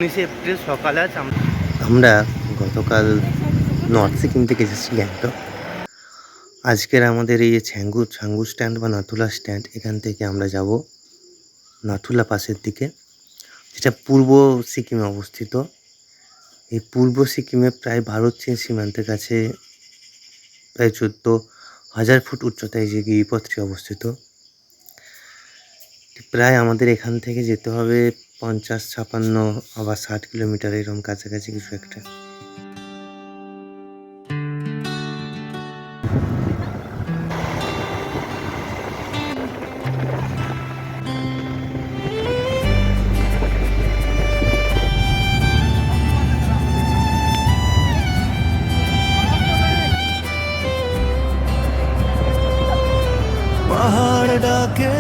19 April সকালে আজ আমরা গতকাল নর্থ সিকিম থেকে এসেছি গ্যাংটক। আজকের আমাদের এই ছাঙ্গু স্ট্যান্ড বা নাথুলা স্ট্যান্ড, এখান থেকে আমরা যাব নাথুলা পাসের দিকে, যেটা পূর্ব সিকিমে অবস্থিত। এই পূর্ব সিকিমে প্রায় ভারত চীন সীমান্তের কাছে প্রায় 14,000 ফুট উচ্চতায় যে গিরিপথটি অবস্থিত। প্রায় আমাদের এখান থেকে যেতে হবে 50-56 আবার 60 কিলোমিটার, এরকম কাছাকাছি কিছু একটা। পাহাড় ডাকে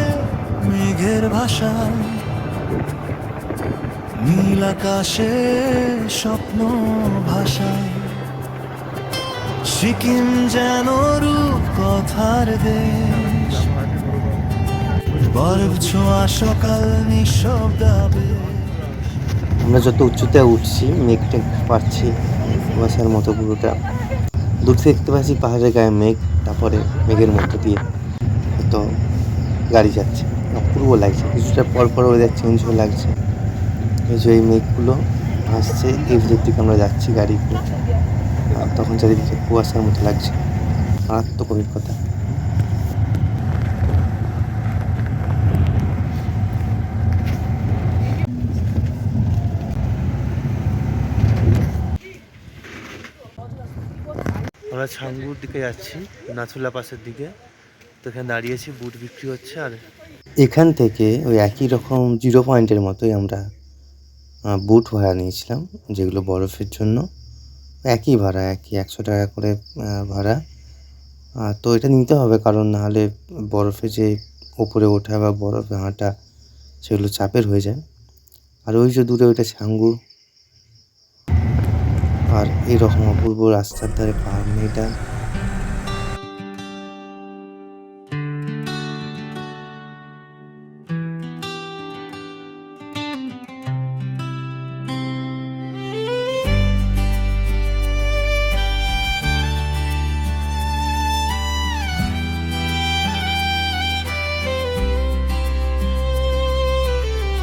মেঘের ভাষায়, নীল আকাশে স্বপ্ন ভাষায়, সিকিম যেন রূপ কথার দেশ, বরফ ছোঁয়া সকাল নিঃশব্দাবে। আমরা যত উচ্চতায় উঠছি মেঘটা পাচ্ছি কুয়াশার মতো পুরোটা। দূর থেকে দেখতে পাচ্ছি পাহাড়ের গায়ে মেঘ, তারপরে মেঘের মধ্য দিয়ে হয়তো গাড়ি যাচ্ছে, অপূর্ব লাগছে। কিছুটা পর ওয়েদার চেঞ্জ হয়ে লাগছে। এই যে এই মেঘগুলো আসছে, এই দিকে আমরা যাচ্ছি গাড়ি করে, আর তখন চারিদিকে কুয়াশার মতো লাগছে। মারাত্মক অভিজ্ঞতা। আমরা ছাঙ্গুর দিকে যাচ্ছি, নাথুলা পাসের দিকে। তো এখানে দাঁড়িয়েছি, বুট বিক্রি হচ্ছে। আর এখান থেকে ওই একই রকম 0 পয়েন্টের মতোই আমরা বুট ভাড়া নিয়েছিলাম, যেগুলো বরফের জন্য। একই ভাড়া, 100 টাকা করে ভাড়া। তো এটা নিতে হবে, কারণ নাহলে বরফে যে ওপরে ওঠা বা বরফে হাঁটা, সেগুলো চাপের হয়ে যায়। আর ওই যে দূরে ওইটা ছাঙ্গু, আর এইরকম অপূর্ব রাস্তার ধারে পাহাড় মেয়েটা।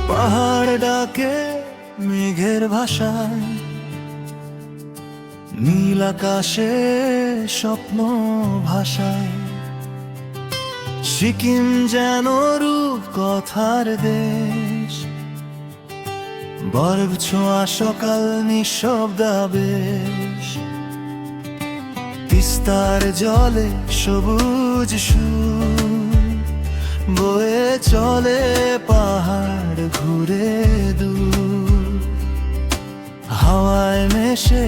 পাহাড় ডাকে মেঘের ভাষায়, নীল আকাশে স্বপ্ন ভাষায়, সিকিম যেন রূপ কথার দেশ, বরফ ছোঁয়া সকাল নিঃশব্দাবেশ, তিস্তার জলে সবুজ সুর বয়ে চলে, পাহাড় ঘুরে দূর, হাওয়ায় মেশে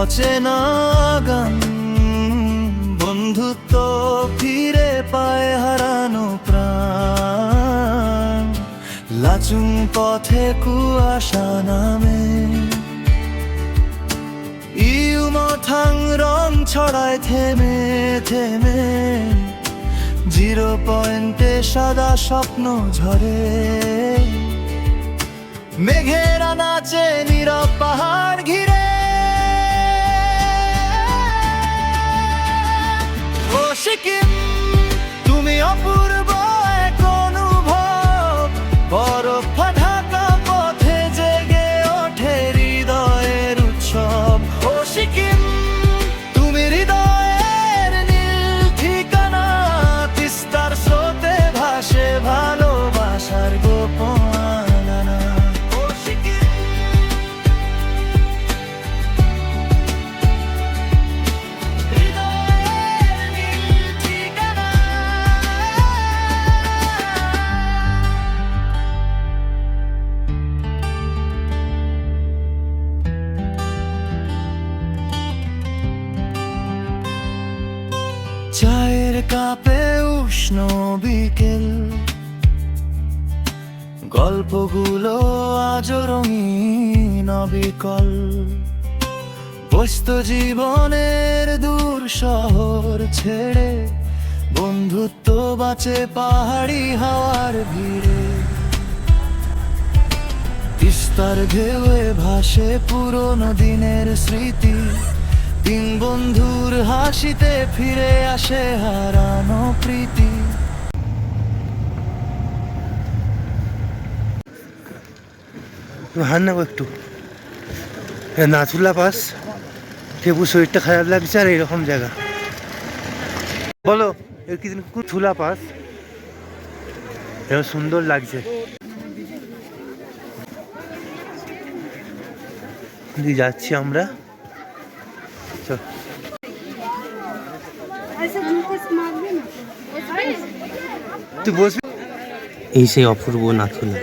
অচেনা গান, বন্ধুত্ব ফিরে পায় হারানো প্রাণ, লাচুং পথে কুয়াশা নামে, ইউমথাং রং ছড়ায় থেমে থেমে, 0 পয়েন্টে সাদা স্বপ্ন ঝরে, মেঘেরা নাচে নীরব পাহাড় ঘিরে। ও সিকিম, তুমি অপূর্ব এক অনুভব, বরফ ঢাকা পথে জেগে ওঠে হৃদয়ের উৎসব। ও সিকিম, তুমি হৃদয়ের নীল ঠিকানা, তিস্তার স্রোতে ভাসে ভালোবাসার গোপন আনানা। ও সিকিম, হৃদয়ের নীল ঠিকানা। চায়ের কাপে উষ্ণ বিকেল, গল্পগুলো আজ রঙিন অবিকল, ব্যস্ত জীবনের দূর শহর ছেড়ে, বন্ধুত্ব বাঁচে পাহাড়ি হাওয়ার ভিড়ে। রাস্তার ঢেউয়ে ভাসে পুরনো দিনের স্মৃতি, তিন বন্ধুর হাসিতে ফিরে আসে হারানো প্রীতি। হার নেবো একটু। নাথুলা পাস, কেবু শরীরটা খারাপ লাগছে আর এরকম জায়গা। বলো এর কি থুলা পাস, এরকম সুন্দর লাগছে। যাচ্ছি আমরা। তুই বসবি। এই সেই অপূর্ব নাথুলা।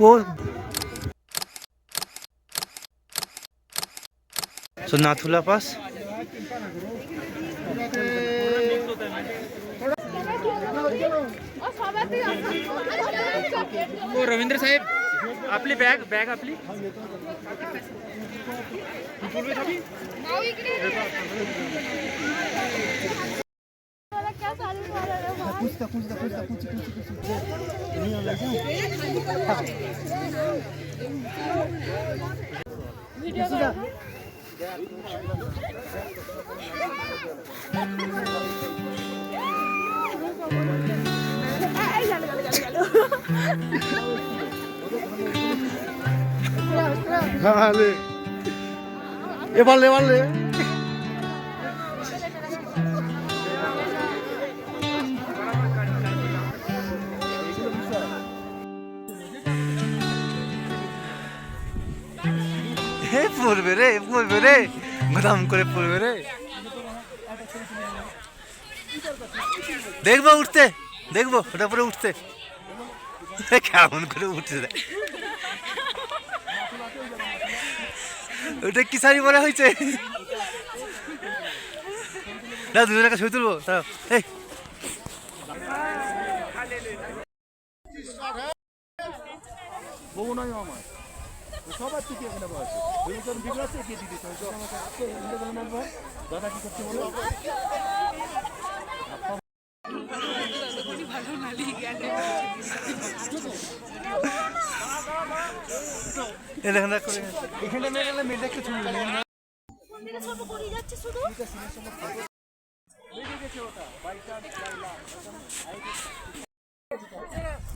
ও নাথুলা পাস। ओ रवींद्र साहेब आपली बॅग आपली এবারে পড়বে রে গদাম করে পড়বে রে। দেখবো উঠতে, দেখবো ওটা পরে উঠতে কেমন করে উঠছে। ওটা কি শাড়ি পরা হয়েছে না, দুজনে একটা ছবি তুলবো। এই সবার থেকে এখানে বসে বিগড় আছে কে দিদি দাদা কি করতে বলো এখানে মেয়েটা একটু ছবি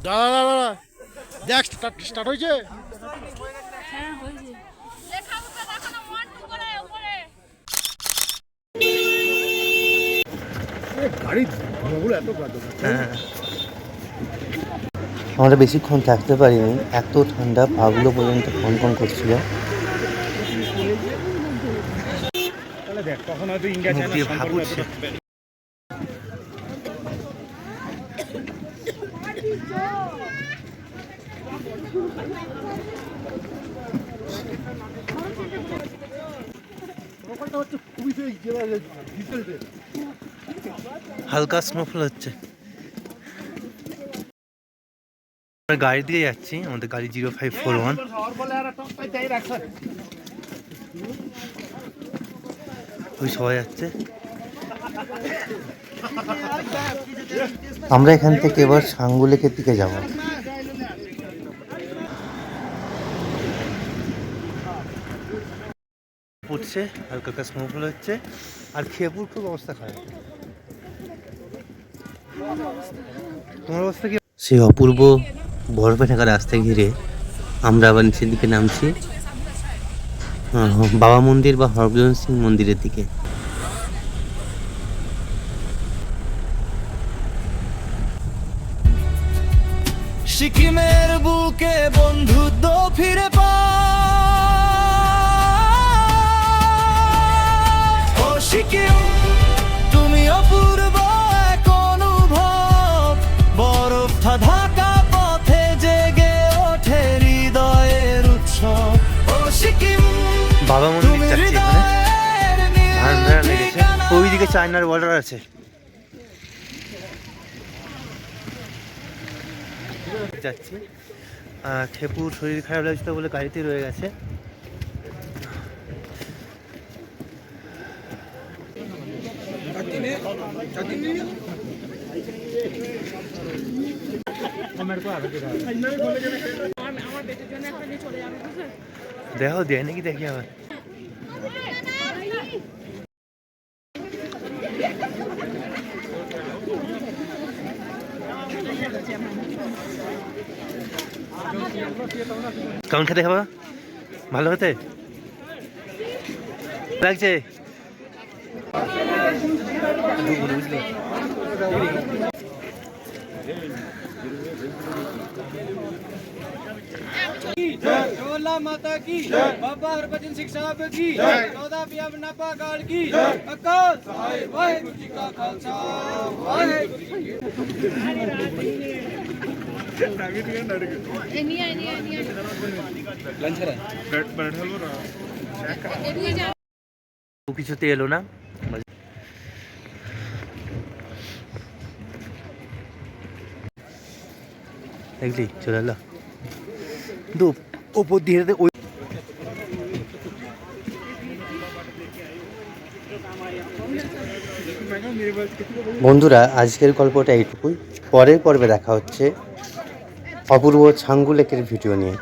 দাদা দেখ স্টার্ট হয়েছে। আমরা বেশিক্ষণ থাকতে পারিনি, এত ঠান্ডা, পাগুলো পর্যন্ত কনকন করছিল। মুখ দিয়ে ভাপ উঠছে। হালকা স্নোফল হচ্ছে। আমরা গাড়ি দিয়ে যাচ্ছি, আমাদের গাড়ি 0541। ওই সবাই যাচ্ছে। আমরা এখান থেকে এবার সাঙ্গুলেকের দিকে যাব। পড়ছে, হালকা হালকা স্নোফল হচ্ছে, আর খেপুর খুব অবস্থা খারাপ। তোমার অবস্থা কি? সেই অপূর্ব বরফে ঢাকা রাস্তা ঘিরে আমরা আবার নিচের দিকে নামছি, বাবা মন্দির বা হরভজন সিং মন্দিরের দিকে। সিকিমের বুকে বন্ধুত্ব ফিরে ও সিকিম, তুমি অপূর্ব এক অনুভব, বরফ ঢাকা পথে জেগে ওঠে হৃদয়ের উৎসব। ও সিকিম বাবা মন্দির যাচ্ছি, এখানে ঠান্ডা লেগেছে। ওইদিকে চায়নার বর্ডার আছে। যাচ্ছি, খেপুর শরীর খারাপ লাগছে বলে গাড়িতে রয়ে গেছে। দেখো দেয় নাকি দেখি আবার কেমন খেতে খাবা ভালো খেতে লাগছে বুঝলি ढोला माता की बाबा हरभजन सिंह साहब की 14 पिया नपा गाल की अकाल वाहेगुरु जी का खालसा वाहेगुरु जी কিছুতে এলো না দেখলি চলে এলো কিন্তু ওপর দিয়ে ওই বন্ধুরা আজকের গল্পটা এইটুকুই পরের পর্বে দেখা হচ্ছে অপূর্ব ছাঙ্গু লেকের ভিডিও নিয়ে।